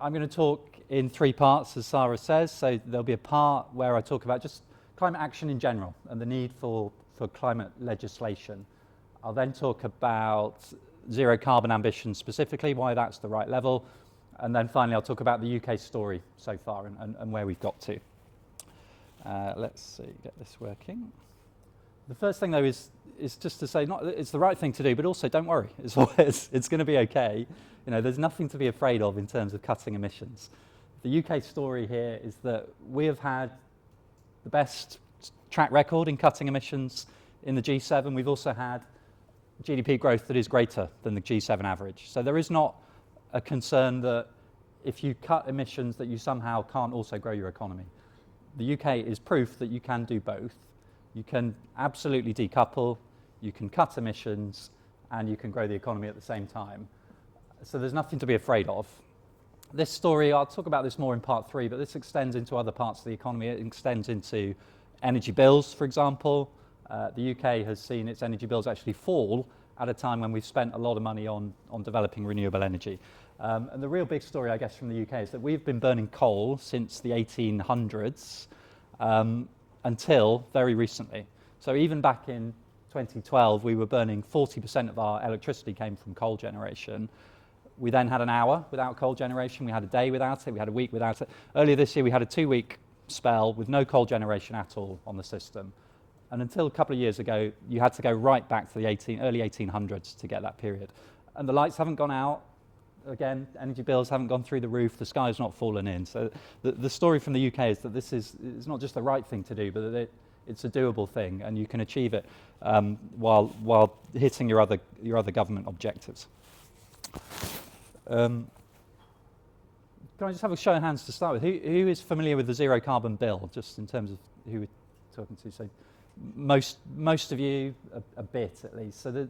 I'm going to talk in three parts, as Sarah says. So there'll be a part where I talk about just climate action in general and the need for climate legislation. I'll then talk about zero carbon ambitions specifically, why that's the right level. And then finally, I'll talk about the UK story so far and where we've got to. Let's see, get this working. The first thing, though, is just to say, not it's the right thing to do, but also don't worry. It's going to be okay. There's nothing to be afraid of in terms of cutting emissions. The UK story here is that we have had the best track record in cutting emissions in the G7. We've also had GDP growth that is greater than the G7 average. So there is not a concern that if you cut emissions that you somehow can't also grow your economy. The UK is proof that you can do both. You can absolutely decouple, you can cut emissions, and you can grow the economy at the same time. So there's nothing to be afraid of. This story, I'll talk about this more in part 3, but this extends into other parts of the economy. It extends into energy bills, for example. The UK has seen its energy bills actually fall at a time when we've spent a lot of money on developing renewable energy. And the real big story, I guess, from the UK is that we've been burning coal since the 1800s until very recently. So even back in 2012, we were burning 40% of our electricity came from coal generation. We then had an hour without coal generation, we had a day without it, we had a week without it. Earlier this year, we had a 2-week spell with no coal generation at all on the system. And until a couple of years ago, you had to go right back to the early 1800s to get that period. And the lights haven't gone out. Again, energy bills haven't gone through the roof. The sky's not fallen in. So the story from the UK is that it's not just the right thing to do, but that it's a doable thing, and you can achieve it while hitting your other government objectives. Can I just have a show of hands to start with? Who is familiar with the zero carbon bill, just in terms of who we're talking to? So most of you, a bit at least. So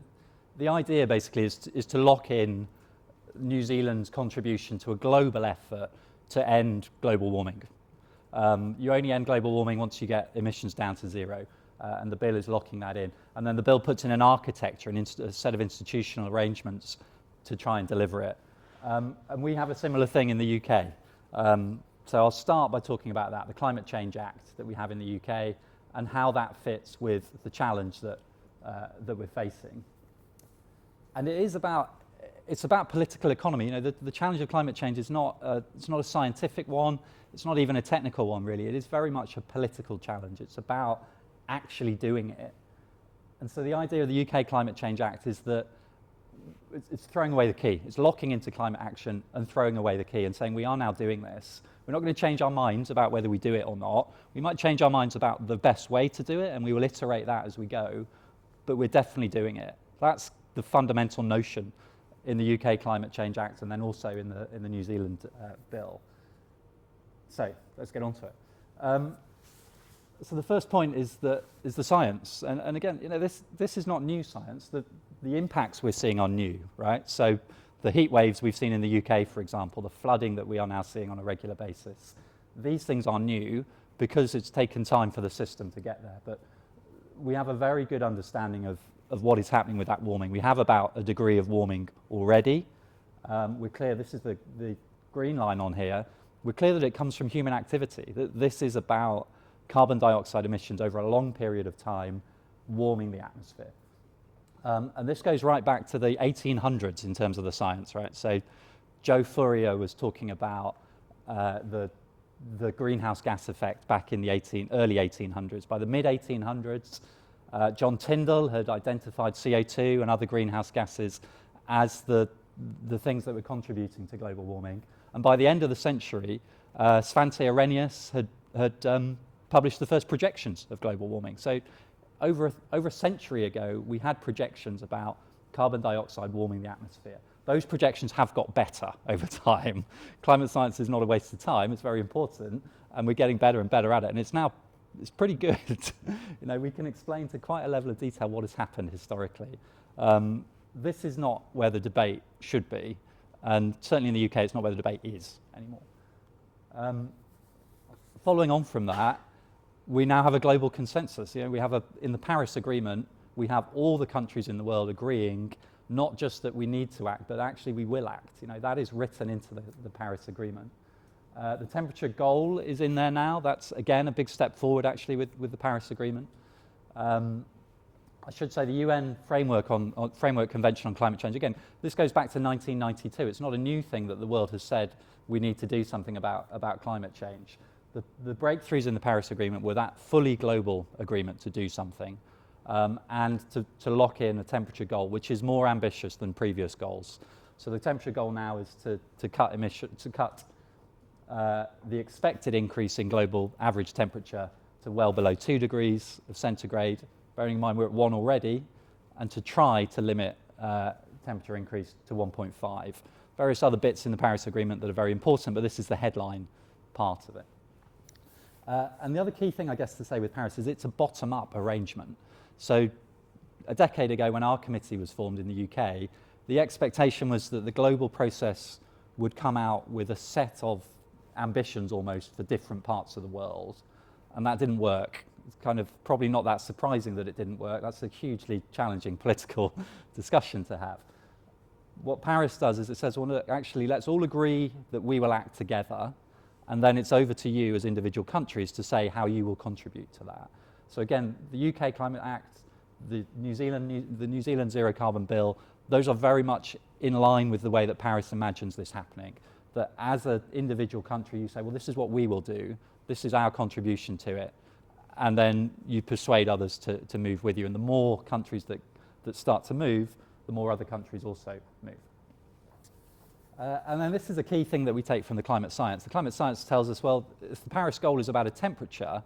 the idea basically is to lock in New Zealand's contribution to a global effort to end global warming. You only end global warming once you get emissions down to zero, and the bill is locking that in. And then the bill puts in an architecture, a set of institutional arrangements to try and deliver it. And we have a similar thing in the UK. So I'll start by talking about that, the Climate Change Act that we have in the UK, and how that fits with the challenge that we're facing. And it's about political economy. The challenge of climate change is it's not a scientific one. It's not even a technical one, really. It is very much a political challenge. It's about actually doing it. And so the idea of the UK Climate Change Act is that it's throwing away the key. It's locking into climate action and throwing away the key and saying we are now doing this. We're not going to change our minds about whether we do it or not. We might change our minds about the best way to do it, and we will iterate that as we go, but we're definitely doing it. That's the fundamental notion in the UK Climate Change Act, and then also in the New Zealand bill. So let's get on to it. So the first point is the science, and again, this is not new science. The impacts we're seeing are new, right? So the heat waves we've seen in the UK, for example, the flooding that we are now seeing on a regular basis, these things are new because it's taken time for the system to get there. But we have a very good understanding of what is happening with that warming. We have about a degree of warming already. We're clear, this is the green line on here, we're clear that it comes from human activity, that this is about carbon dioxide emissions over a long period of time warming the atmosphere. And this goes right back to the 1800s in terms of the science, right? So Joe Fourier was talking about the greenhouse gas effect back in the early 1800s. By the mid-1800s, John Tyndall had identified CO2 and other greenhouse gases as the things that were contributing to global warming. And by the end of the century, Svante Arrhenius had published the first projections of global warming. So over a century ago, we had projections about carbon dioxide warming the atmosphere. Those projections have got better over time. Climate science is not a waste of time, it's very important, and we're getting better and better at it, and it's pretty good. We can explain to quite a level of detail what has happened historically. This is not where the debate should be, and certainly in the UK, it's not where the debate is anymore. Following on from that, we now have a global consensus. We have in the Paris Agreement, we have all the countries in the world agreeing not just that we need to act, but actually we will act. You know, that is written into the Paris Agreement. The temperature goal is in there now. That's, again, a big step forward, actually, with the Paris Agreement. I should say the UN Framework Convention on Climate Change, again, this goes back to 1992. It's not a new thing that the world has said we need to do something about climate change. The breakthroughs in the Paris Agreement were that fully global agreement to do something, and to lock in a temperature goal, which is more ambitious than previous goals. So the temperature goal now is to cut the expected increase in global average temperature to well below 2 degrees of centigrade, bearing in mind we're at 1 already, and to try to limit temperature increase to 1.5. Various other bits in the Paris Agreement that are very important, but this is the headline part of it. And the other key thing, I guess, to say with Paris is it's a bottom-up arrangement. So a decade ago, when our committee was formed in the UK, the expectation was that the global process would come out with a set of ambitions almost for different parts of the world, and that didn't work. It's kind of probably not that surprising that it didn't work. That's a hugely challenging political discussion to have. What Paris does is it says, well, look, actually, let's all agree that we will act together, and then it's over to you as individual countries to say how you will contribute to that. So again, the UK Climate Act, the New Zealand Zero Carbon Bill, those are very much in line with the way that Paris imagines this happening. That as an individual country, you say, well, this is what we will do, this is our contribution to it, and then you persuade others to move with you. And the more countries that start to move, the more other countries also move. And then this is a key thing that we take from the climate science. The climate science tells us, well, if the Paris goal is about a temperature,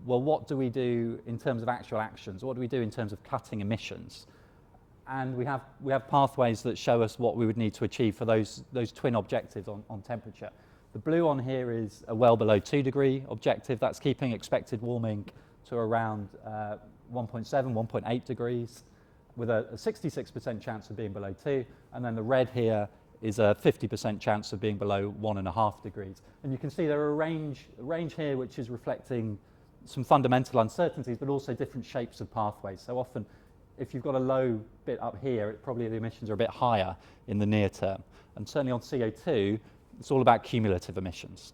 well, what do we do in terms of actual actions? What do we do in terms of cutting emissions? And we have pathways that show us what we would need to achieve for those twin objectives on temperature. The blue on here is a well below 2 degree objective. That's keeping expected warming to around 1.7, 1.8 degrees with a 66% chance of being below 2. And then the red here is a 50% chance of being below 1.5 degrees. And you can see there are a range here which is reflecting some fundamental uncertainties, but also different shapes of pathways. So often, if you've got a low bit up here, probably the emissions are a bit higher in the near term. And certainly on CO2, it's all about cumulative emissions.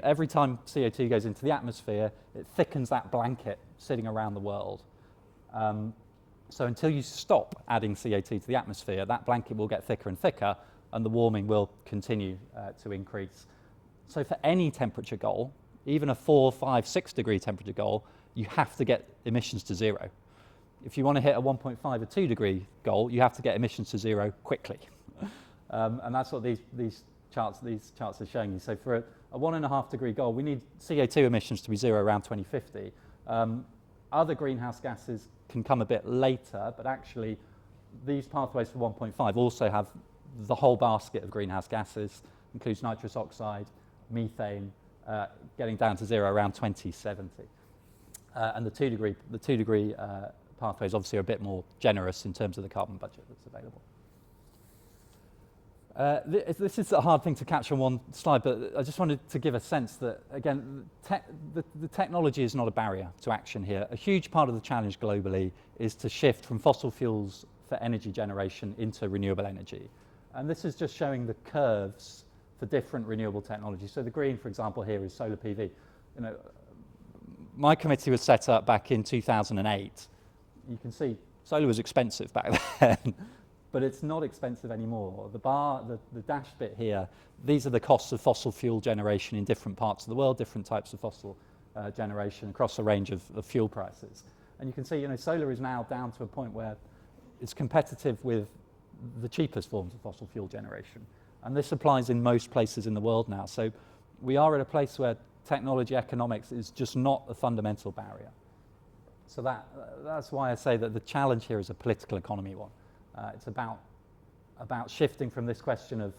Every time CO2 goes into the atmosphere, it thickens that blanket sitting around the world. So until you stop adding CO2 to the atmosphere, that blanket will get thicker and thicker, and the warming will continue to increase. So for any temperature goal, even a 4, 5, 6 degree temperature goal, you have to get emissions to zero. If you want to hit a 1.5 or 2 degree goal, you have to get emissions to zero quickly. And that's what these charts are showing you. So for a 1.5 degree goal, we need CO2 emissions to be zero around 2050. Other greenhouse gases can come a bit later, but actually these pathways for 1.5 also have the whole basket of greenhouse gases, includes nitrous oxide, methane, getting down to zero around 2070. And the 2 degree pathways obviously are a bit more generous in terms of the carbon budget that's available. This is a hard thing to capture on one slide, but I just wanted to give a sense that, again, the technology is not a barrier to action here. A huge part of the challenge globally is to shift from fossil fuels for energy generation into renewable energy. And this is just showing the curves for different renewable technologies. So the green, for example, here is solar PV. You know, my committee was set up back in 2008. You can see solar was expensive back then. But it's not expensive anymore. The dashed bit here, these are the costs of fossil fuel generation in different parts of the world, different types of fossil generation across a range of fuel prices. And you can see, you know, solar is now down to a point where it's competitive with the cheapest forms of fossil fuel generation. And this applies in most places in the world now. So we are at a place where technology economics is just not a fundamental barrier. So that's why I say that the challenge here is a political economy one. It's about shifting from this question of,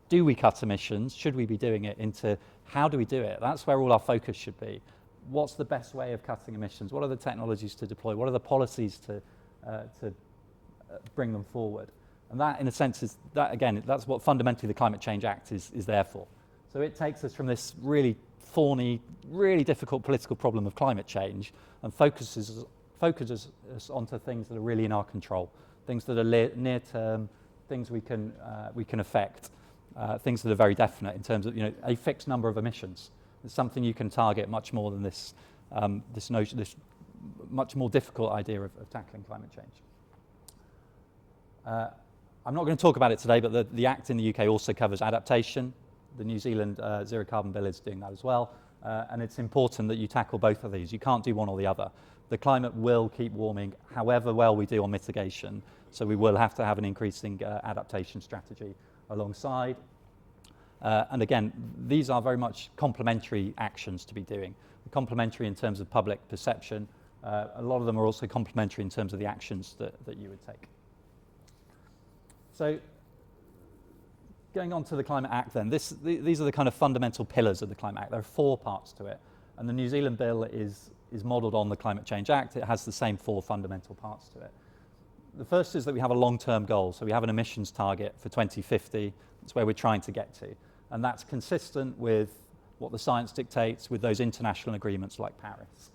do we cut emissions, should we be doing it, into how do we do it? That's where all our focus should be. What's the best way of cutting emissions? What are the technologies to deploy? What are the policies to bring them forward? And that, in a sense, is that, again, that's what fundamentally the Climate Change Act is there for. So it takes us from this really thorny, really difficult political problem of climate change and focuses us onto things that are really in our control. things that are near term, things we can affect, things that are very definite in terms of a fixed number of emissions. It's something you can target much more than this much more difficult idea of tackling climate change. I'm not going to talk about it today, but the Act in the UK also covers adaptation. The New Zealand Zero Carbon Bill is doing that as well. And it's important that you tackle both of these. You can't do one or the other. The climate will keep warming however well we do on mitigation. So we will have to have an increasing adaptation strategy alongside. And again, these are very much complementary actions to be doing. Complementary in terms of public perception. A lot of them are also complementary in terms of the actions that you would take. So going on to the Climate Act then, these are the kind of fundamental pillars of the Climate Act. There are 4 parts to it, and the New Zealand Bill is modelled on the Climate Change Act. It has the same 4 fundamental parts to it. The first is that we have a long-term goal, so we have an emissions target for 2050. That's where we're trying to get to, and that's consistent with what the science dictates, with those international agreements like Paris.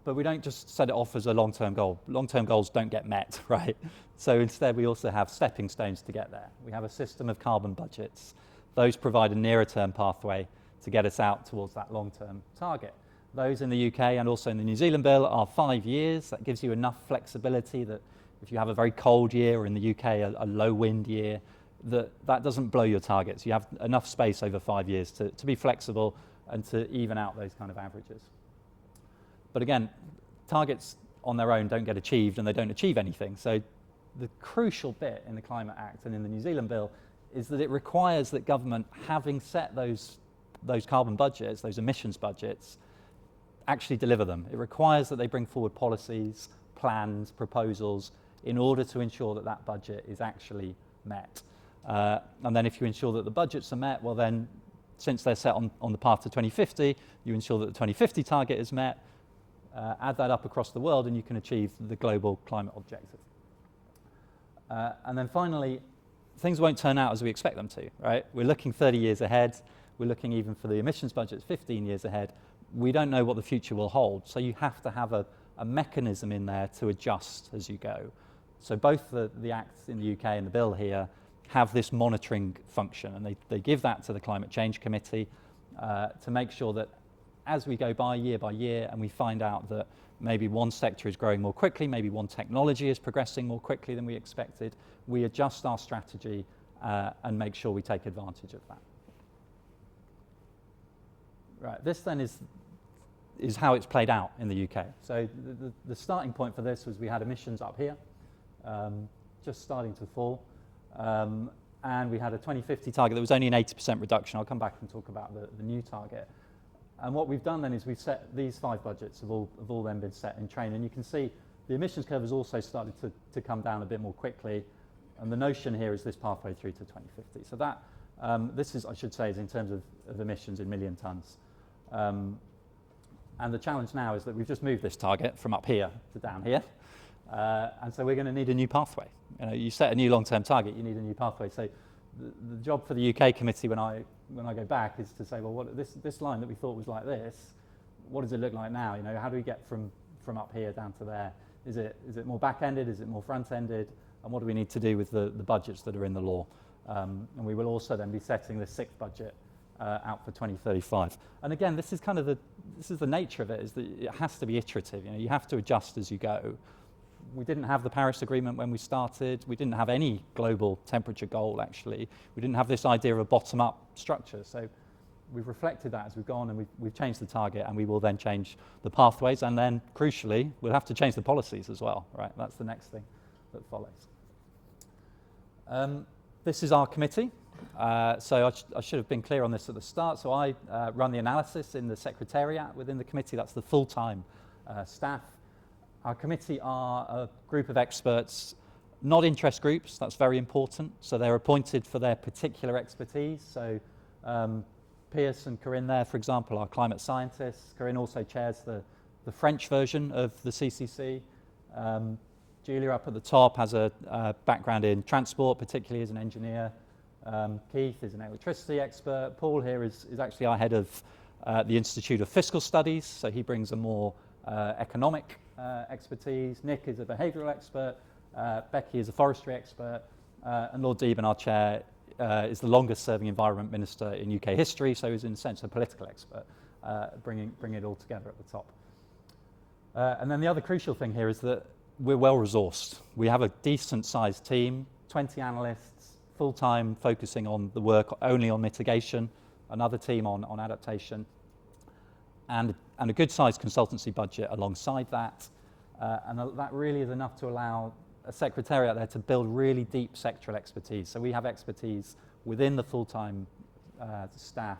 But we don't just set it off as a long-term goal. Long-term goals don't get met, right? So instead, we also have stepping stones to get there. We have a system of carbon budgets. Those provide a nearer-term pathway to get us out towards that long-term target. Those in the UK and also in the New Zealand Bill are 5 years. That gives you enough flexibility that if you have a very cold year, or in the UK, a low wind year, that doesn't blow your targets. You have enough space over 5 years to be flexible and to even out those kind of averages. But again, targets on their own don't get achieved, and they don't achieve anything. So the crucial bit in the Climate Act and in the New Zealand Bill is that it requires that government, having set those carbon budgets, those emissions budgets, actually deliver them. It requires that they bring forward policies, plans, proposals in order to ensure that that budget is actually met. And then if you ensure that the budgets are met, well then, since they're set on the path to 2050, you ensure that the 2050 target is met. Add that up across the world and you can achieve the global climate objective. And then finally, things won't turn out as we expect them to, right? We're looking 30 years ahead. We're looking even for the emissions budgets 15 years ahead. We don't know what the future will hold. So you have to have a mechanism in there to adjust as you go. So both the Act in the UK and the Bill here have this monitoring function, and they give that to the Climate Change Committee to make sure that as we go by year, and we find out that maybe one sector is growing more quickly, maybe one technology is progressing more quickly than we expected, we adjust our strategy and make sure we take advantage of that. Right, this then is how it's played out in the UK. So the starting point for this was we had emissions up here, just starting to fall, and we had a 2050 target that was only an 80% reduction. I'll come back and talk about the new target. And what we've done then is we've set these 5 budgets have all then been set in train, and you can see the emissions curve has also started to come down a bit more quickly, and the notion here is this pathway through to 2050. So that this is, I should say, is in terms of emissions in million tonnes. And the challenge now is that we've just moved this target from up here to down here, and so we're going to need a new pathway. You set a new long-term target, you need a new pathway. So the job for the UK committee when I go back is to say, well, this line that we thought was like this, what does it look like now? How do we get from up here down to there? Is it more back-ended? Is it more front-ended? And what do we need to do with the budgets that are in the law? And we will also then be setting the 6th budget out for 2035. And again, this is the nature of it, is that it has to be iterative. You have to adjust as you go. We didn't have the Paris Agreement when we started. We didn't have any global temperature goal, actually. We didn't have this idea of a bottom-up structure. So we've reflected that as we've gone, and we've changed the target, and we will then change the pathways, and then, crucially, we'll have to change the policies as well, right? That's the next thing that follows. This is our committee. So I should have been clear on this at the start. So I run the analysis in the secretariat within the committee. That's the full-time staff. Our committee are a group of experts, not interest groups. That's very important. So they're appointed for their particular expertise. So Pierce and Corinne there, for example, are climate scientists. Corinne also chairs the French version of the CCC. Julia up at the top has a background in transport, particularly as an engineer. Keith is an electricity expert. Paul here is actually our head of the Institute of Fiscal Studies, so he brings a more economic expertise. Nick is a behavioural expert, Becky is a forestry expert, and Lord Deben, our chair, is the longest serving environment minister in UK history, so he's in a sense a political expert, bringing it all together at the top. And then the other crucial thing here is that we're well resourced. We have a decent sized team, 20 analysts, full-time focusing on the work only on mitigation, another team on adaptation, and a good sized consultancy budget alongside that. And that really is enough to allow a secretariat there to build really deep sectoral expertise. So we have expertise within the full-time staff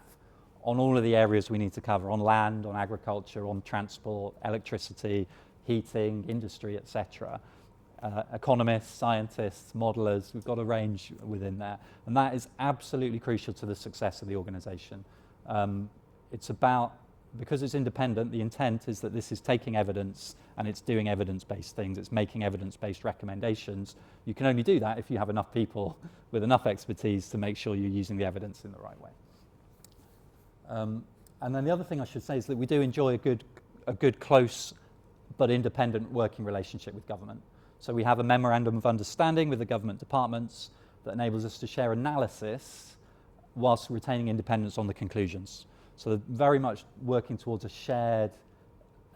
on all of the areas we need to cover, on land, on agriculture, on transport, electricity, heating, industry, etc. Economists, scientists, modelers, we've got a range within there. And that is absolutely crucial to the success of the organisation. It's about, because it's independent, the intent is that this is taking evidence and it's doing evidence-based things, it's making evidence-based recommendations. You can only do that if you have enough people with enough expertise to make sure you're using the evidence in the right way. And then the other thing I should say is that we do enjoy a good close but independent working relationship with government. So we have a memorandum of understanding with the government departments that enables us to share analysis whilst retaining independence on the conclusions. So they're very much working towards a shared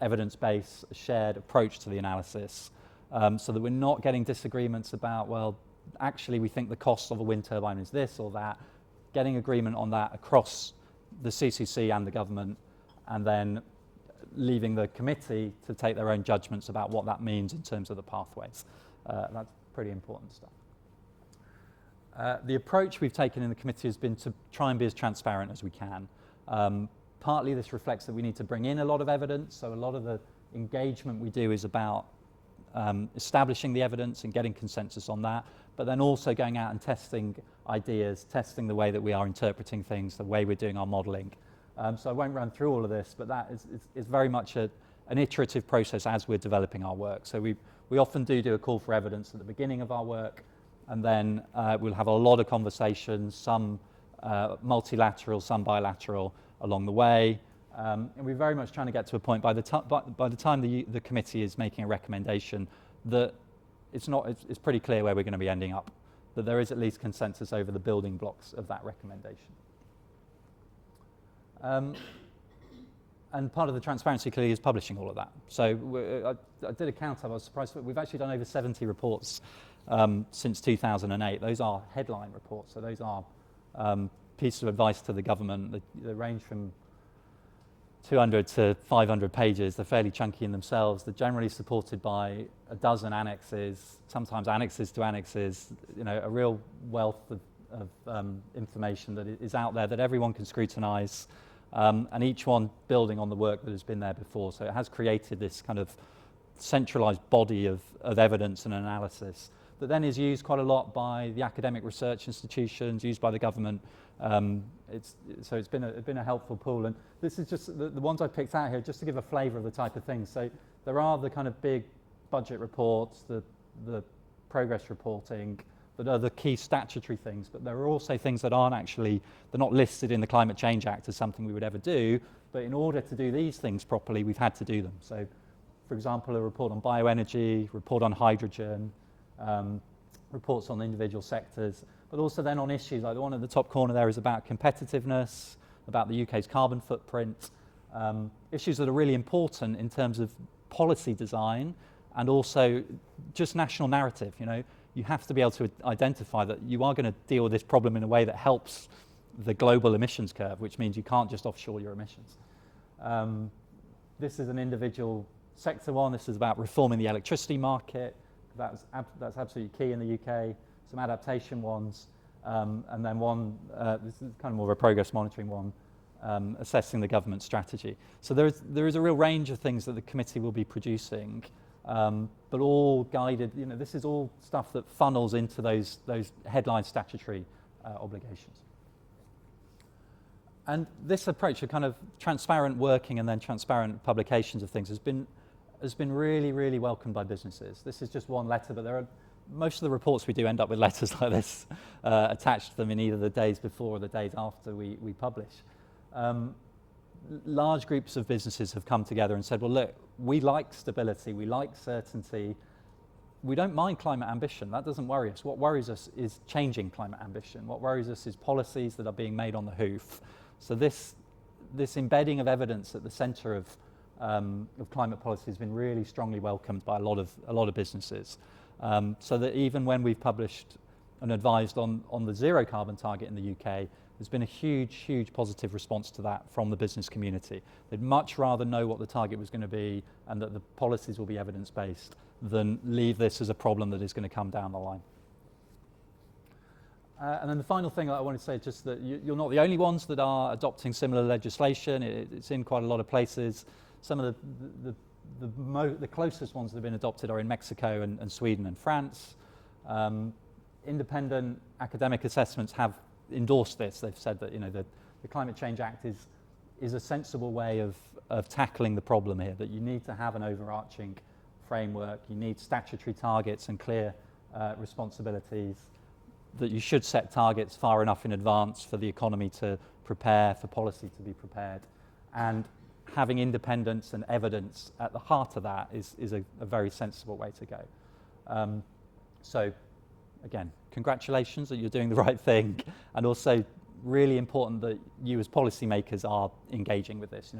evidence base, a shared approach to the analysis, so that we're not getting disagreements about, well, actually we think the cost of a wind turbine is this or that, getting agreement on that across the CCC and the government, and then leaving the committee to take their own judgments about what that means in terms of the pathways. That's pretty important stuff. The approach we've taken in the committee has been to try and be as transparent as we can. Partly this reflects that we need to bring in a lot of evidence, so a lot of the engagement we do is about establishing the evidence and getting consensus on that, but then also going out and testing ideas, testing the way that we are interpreting things, the way we're doing our modelling. So I won't run through all of this, but that is very much an iterative process as we're developing our work. So we often do a call for evidence at the beginning of our work, and then we'll have a lot of conversations, some multilateral, some bilateral along the way. And we're very much trying to get to a point by the time the committee is making a recommendation that it's pretty clear where we're going to be ending up, that there is at least consensus over the building blocks of that recommendation. And part of the transparency clearly is publishing all of that. So I did a count up, I was surprised, but we've actually done over 70 reports since 2008. Those are headline reports, so those are pieces of advice to the government. They range from 200 to 500 pages. They're fairly chunky in themselves. They're generally supported by a dozen annexes, sometimes annexes to annexes, a real wealth of information that is out there that everyone can scrutinise, and each one building on the work that has been there before. So it has created this kind of centralised body of evidence and analysis that then is used quite a lot by the academic research institutions, used by the government. So it's been a helpful pool, and this is just the ones I picked out here just to give a flavour of the type of things. So there are the kind of big budget reports, the progress reporting, that are the key statutory things, but there are also things that they're not listed in the Climate Change Act as something we would ever do, but in order to do these things properly, we've had to do them. So, for example, a report on bioenergy, report on hydrogen, reports on individual sectors, but also then on issues, like the one at the top corner there is about competitiveness, about the UK's carbon footprint, issues that are really important in terms of policy design and also just national narrative. You have to be able to identify that you are going to deal with this problem in a way that helps the global emissions curve, which means you can't just offshore your emissions. This is an individual sector one. This is about reforming the electricity market. That's absolutely key in the UK. Some adaptation ones, and then one, this is kind of more of a progress monitoring one, assessing the government strategy. So there is a real range of things that the committee will be producing, but all guided, this is all stuff that funnels into those headline statutory obligations. And this approach of kind of transparent working and then transparent publications of things has been really, really welcomed by businesses. This is just one letter, but most of the reports we do end up with letters like this attached to them in either the days before or the days after we publish. Large groups of businesses have come together and said, well, look, we like stability, we like certainty, we don't mind climate ambition. That doesn't worry us. What worries us is changing climate ambition. What worries us is policies that are being made on the hoof. So this embedding of evidence at the centre of climate policy has been really strongly welcomed by a lot of businesses. So that even when we've published and advised on the zero carbon target in the UK, there's been a huge positive response to that from the business community. They'd much rather know what the target was going to be and that the policies will be evidence-based than leave this as a problem that is going to come down the line. And then the final thing that I want to say is just that you're not the only ones that are adopting similar legislation. It's in quite a lot of places. Some of the closest ones that have been adopted are in Mexico and Sweden and France. Independent academic assessments have endorsed this. They've said that the Climate Change Act is a sensible way of tackling the problem here, that you need to have an overarching framework, you need statutory targets and clear responsibilities, that you should set targets far enough in advance for the economy to prepare, for policy to be prepared, and having independence and evidence at the heart of that is a very sensible way to go. So again, congratulations that you're doing the right thing, and also really important that you as policymakers are engaging with this.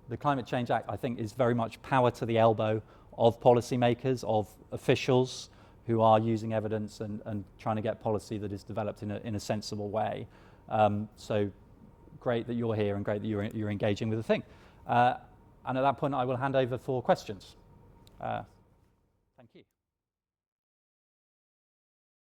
The Climate Change Act, I think, is very much power to the elbow of policymakers, of officials who are using evidence and trying to get policy that is developed in a sensible way. So great that you're here and great that you're engaging with the thing. And at that point, I will hand over for questions.